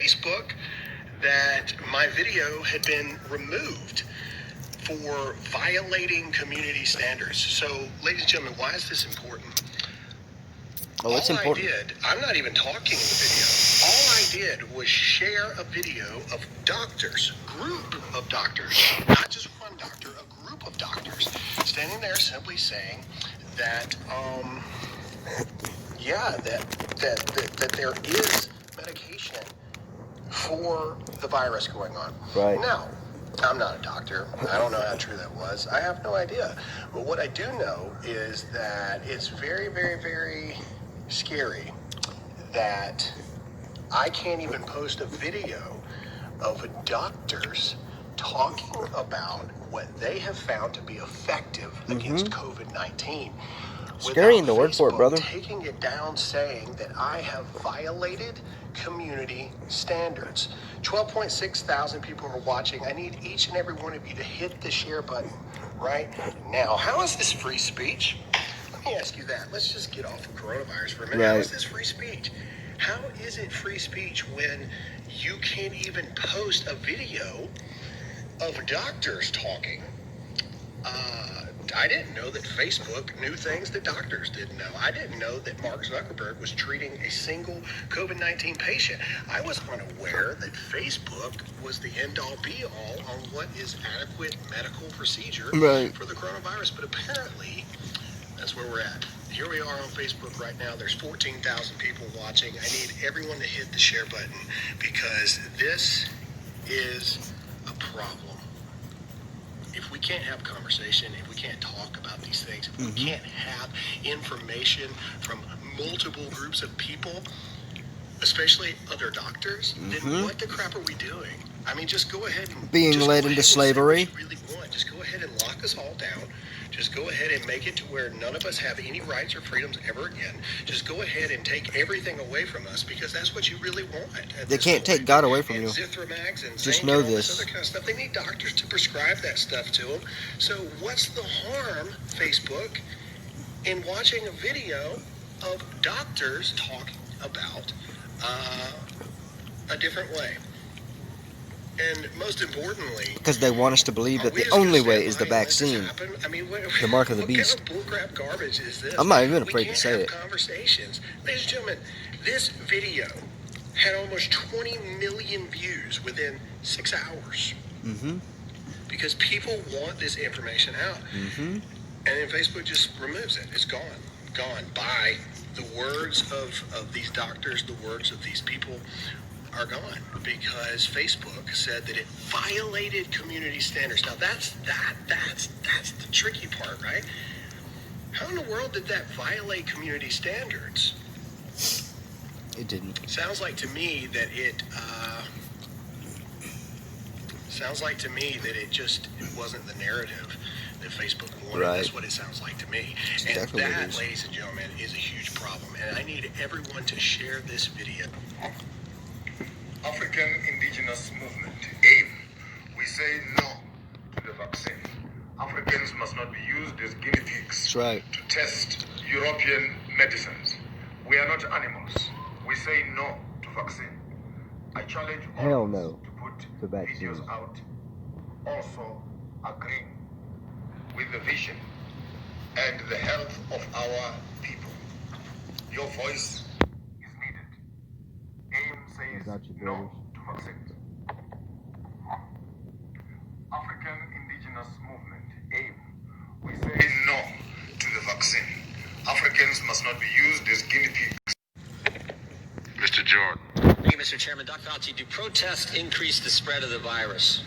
Facebook that my video had been removed for violating community standards. So, ladies and gentlemen, why is this important? Oh, it's important. I'm not even talking in the video. All I did was share a video of doctors, group of doctors, not just one doctor, a group of doctors, standing there simply saying that, that there is medication for the virus going on. Right. Now, I'm not a doctor. I don't know how true that was. I have no idea. But what I do know is that it's very, very, very scary that I can't even post a video of doctors talking about what they have found to be effective against COVID-19. Scary in the word for it, brother. Taking it down, saying that I have violated community standards. 12.6 thousand people are watching. I need each and every one of you to hit the share button right now. How is this free speech? Let me ask you that. Let's just get off of coronavirus for a minute. Right. How is this free speech? How is it free speech when you can't even post a video of doctors talking? I didn't know that Facebook knew things that doctors didn't know. I didn't know that Mark Zuckerberg was treating a single COVID-19 patient. I was unaware that Facebook was the end-all be-all on what is adequate medical procedure for the coronavirus. But apparently, that's where we're at. Here we are on Facebook right now. There's 14,000 people watching. I need everyone to hit the share button because this is a problem. If we can't have conversation, if we can't talk about these things, if we can't have information from multiple groups of people, especially other doctors, then what the crap are we doing? I mean, just go ahead and being led into slavery. Really want. Just go ahead and lock us all down. Just go ahead and make it to where none of us have any rights or freedoms ever again. Just go ahead and take everything away from us because that's what you really want. They can't take God away from you. Zithromax and Just zinc know and all this. other kind of stuff. They need doctors to prescribe that stuff to them. So what's the harm, Facebook, in watching a video of doctors talking about a different way? And most importantly, Because they want us to believe that the only way is the vaccine. I mean, The mark of the beast. What kind of bullcrap garbage is this? I'm not even afraid to say We it. can't have conversations. Ladies and gentlemen, this video had almost 20 million views within 6 hours. Because people want this information out. And then Facebook just removes it. It's gone. Gone. By the words of these doctors, the words of these people are gone because Facebook said that it violated community standards. Now that's the tricky part, right? How in the world did that violate community standards? It didn't. Sounds like to me that it just wasn't the narrative that Facebook wanted. Right. That's what it sounds like to me. It's And definitely what it that, is. ladies and gentlemen, is a huge problem. And I need everyone to share this video. African Indigenous Movement, AIM, we say no to the vaccine. Africans must not be used as guinea pigs That's right. to test European medicines. We are not animals. We say no to vaccine. I challenge all Hell of us no to put to vaccine. videos out, also agreeing with the vision and the health of our people. Your voice is needed. AIM says got you, no brothers. to vaccines. African Indigenous Movement, AIM, we say no to the vaccine. Africans must not be used as guinea pigs. Mr. Jordan. Thank you, Mr. Chairman. Dr. Fauci, do protests increase the spread of the virus?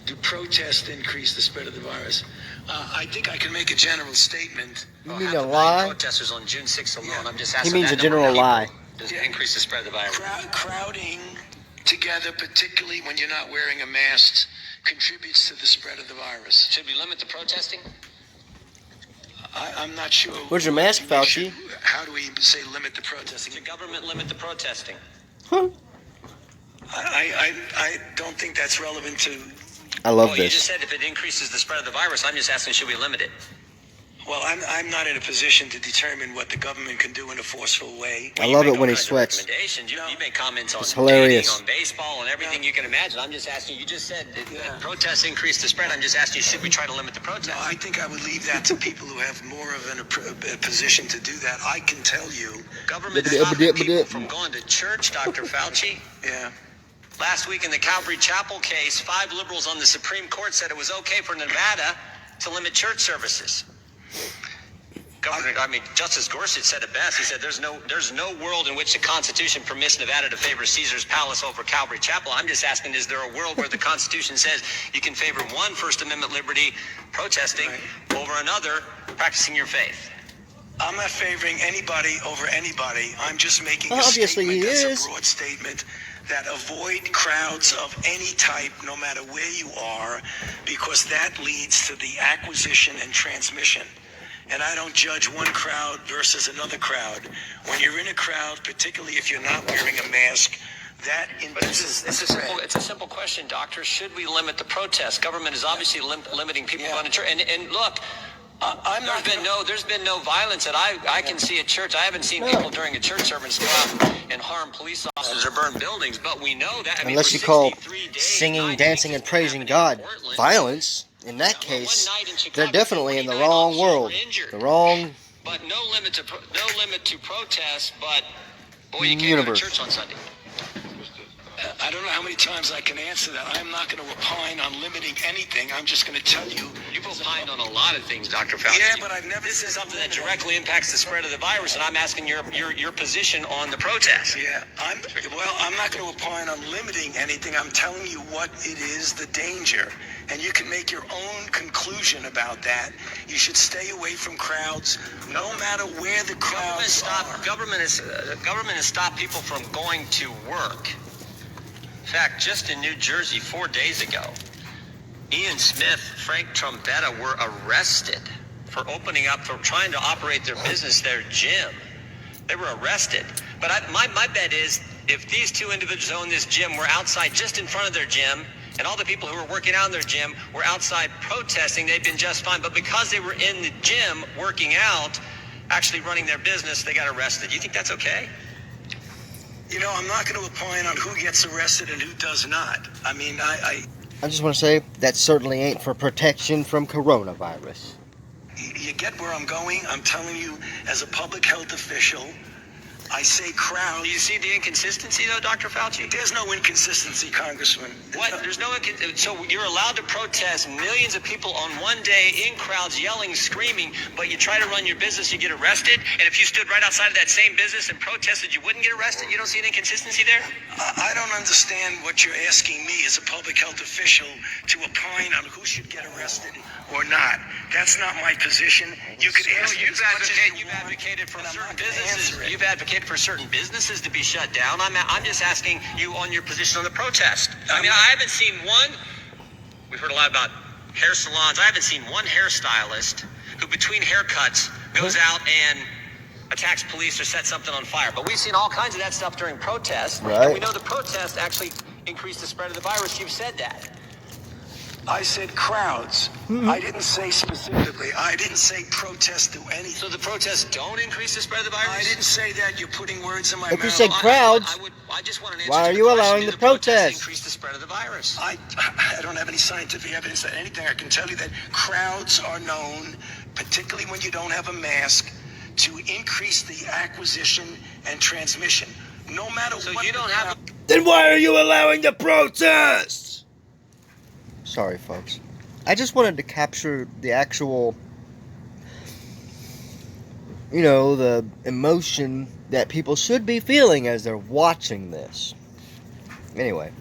Do protests increase the spread of the virus? I think I can make a general statement. You Well, mean half a a million lie? Protesters on June 6th alone. Yeah. I'm just He asking. means that a number of general people, lie. Does it increase the spread of the virus? Crowding together, particularly when you're not wearing a mask, contributes to the spread of the virus. Should we limit the protesting? I'm not sure. Where's your mask, Fauci? How do we say limit the protesting? Should government limit the protesting? I don't think that's relevant to. I love Well, you just this. said if it increases the spread of the virus. I'm just asking, should we limit it? Well, I'm not in a position to determine what the government can do in a forceful way. I love You it make when all he kinds of sweats. recommendations. You make comments on It's hilarious. dating, on baseball, and everything you can imagine. I'm just asking you. You just said that protests increase the spread. I'm just asking you, should we try to limit the protests? No, I think I would leave that to people who have more of a position to do that. I can tell you, Government is stopping people from going to church, Dr. Fauci. yeah. Last week in the Calvary Chapel case, 5 liberals on the Supreme Court said it was okay for Nevada to limit church services. Justice Gorsuch said it best. He said, "There's no world in which the Constitution permits Nevada to favor Caesar's Palace over Calvary Chapel." I'm just asking, is there a world where the Constitution says you can favor one First Amendment liberty, protesting, over another, practicing your faith? I'm not favoring anybody over anybody. I'm just making Well, a obviously statement he that's is. a broad statement that avoid crowds of any type, no matter where you are, because that leads to the acquisition and transmission. And I don't judge one crowd versus another crowd. When you're in a crowd, particularly if you're not wearing a mask, that But it's a simple question, doctor. Should we limit the protests? Government is obviously limiting people going to church. And look, there's been no violence that I can see at church. I haven't seen people during a church service go out and harm police officers or burn buildings. But we know that. Unless you call singing, dancing, and praising God violence. In that case, they're definitely in the wrong world. The wrong But no limit to protest. But boy, you can't universe. go to church on Sunday. I don't know how many times I can answer that. I'm not going to opine on limiting anything. I'm just going to tell you. You've opined on a lot of things, Dr. Fauci. Yeah, but I've never This said is something that limit. directly impacts the spread of the virus, and I'm asking your position on the protest. Yeah, I'm not going to opine on limiting anything. I'm telling you what it is, the danger. And you can make your own conclusion about that. You should stay away from crowds, no matter where the crowds are. Government has stopped people from going to work. In fact, just in New Jersey 4 days ago, Ian Smith, Frank Trombetta were arrested for trying to operate their business, their gym. They were arrested. But my bet is, if these two individuals own this gym were outside just in front of their gym, and all the people who were working out in their gym were outside protesting, they'd been just fine. But because they were in the gym working out, actually running their business, they got arrested. You think that's okay? You know, I'm not going to opine on who gets arrested and who does not. I mean, I just want to say that certainly ain't for protection from coronavirus. You get where I'm going? I'm telling you, as a public health official, I say crowds. Do you see the inconsistency, though, Dr. Fauci? There's no inconsistency, Congressman. What? There's no inconsistency. So you're allowed to protest, millions of people on one day in crowds yelling, screaming, but you try to run your business, you get arrested? And if you stood right outside of that same business and protested, you wouldn't get arrested? You don't see an inconsistency there? I don't understand what you're asking me as a public health official to opine on who should get arrested or not. That's not my position. You could ask me as much as you want, advocated for and I'm certain not gonna businesses. answer it. You've advocated for certain businesses to be shut down. I'm just asking you on your position on the protest. I mean, I haven't seen one. We've heard a lot about hair salons. I haven't seen one hairstylist who, between haircuts, goes out and attacks police or sets something on fire. But we've seen all kinds of that stuff during protests. Right. And we know the protests actually increase the spread of the virus. You've said that. I said crowds. I didn't say specifically. I didn't say protest do anything. So the protests don't increase the spread of the virus? I didn't say that. You're putting words in my If mouth. you said crowds, I just want an answer why to are the you question. allowing Do the protests protest? increase the spread of the virus? I don't have any scientific evidence that anything. I can tell you that crowds are known, particularly when you don't have a mask, to increase the acquisition and transmission. No matter So what. you don't have then why are you allowing the protests? Sorry, folks. I just wanted to capture the actual, the emotion that people should be feeling as they're watching this. Anyway.